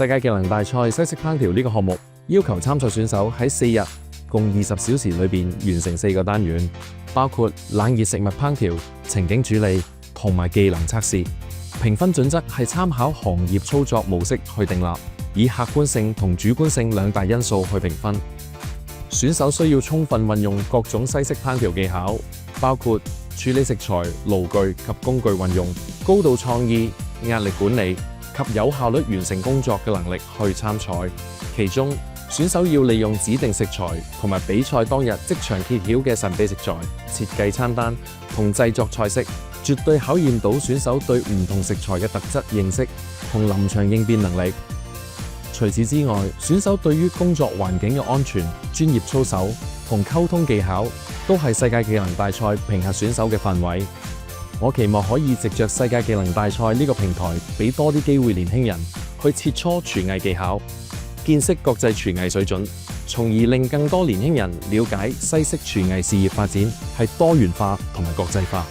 世界技能大賽西式烹調呢個項目要求參賽選手喺4日共20小時裏邊完成4個單元，包括冷熱食物烹調、情景處理同埋技能測試。評分準則係參考行業操作模式去訂立，以客觀性同主觀性兩大因素去評分。選手需要充分運用各種西式烹調技巧，包括處理食材、爐具及工具運用、高度創意、壓力管理及有效率完成工作嘅能力去參賽。其中，選手要利用指定食材同埋比賽當日即場揭曉嘅神秘食材，設計餐單同製作菜式，絕對考驗到選手對唔同食材嘅特質認識同臨場應變能力。除此之外，選手對於工作環境嘅安全、專業操守同溝通技巧，都係世界技能大賽評核選手嘅範圍。我期望可以藉着世界技能大賽呢個平台，俾多啲機會年輕人去切磋廚藝技巧，見識國際廚藝水準，從而令更多年輕人了解西式廚藝事業發展係多元化同埋國際化。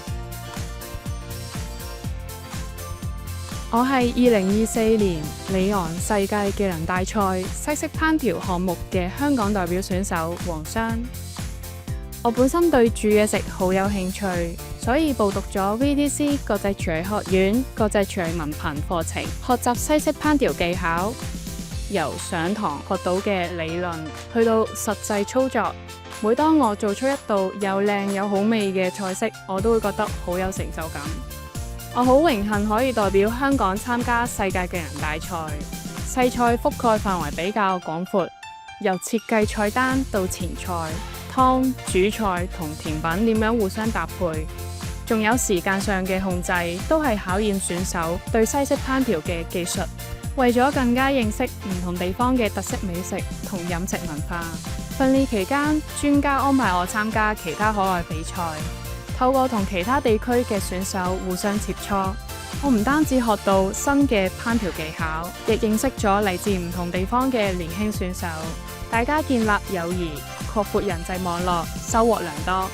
我係2024年里昂世界技能大賽西式烹調項目嘅香港代表選手黃湘。我本身對煮嘢食好有興趣，所以報讀咗 VTC 國際廚藝學院國際廚藝文憑課程，學習西式烹調技巧，由上堂學到嘅理論去到實際操作。每當我做出一道又靚又好味嘅菜式，我都會覺得好有成就感。我好榮幸可以代表香港參加世界技能大賽，細菜覆蓋範圍比較廣闊，由設計菜單到前菜、湯、主菜同甜品點樣互相搭配，仲有時間上嘅控制，都係考驗選手對西式烹調嘅技術。為咗更加認識唔同地方嘅特色美食同飲食文化，訓練期間專家安排我參加其他海外比賽。透過同其他地區嘅選手互相切磋，我唔單止學到新嘅烹調技巧，亦認識咗嚟自唔同地方嘅年輕選手，大家建立友誼，擴闊人際網絡，收穫良多。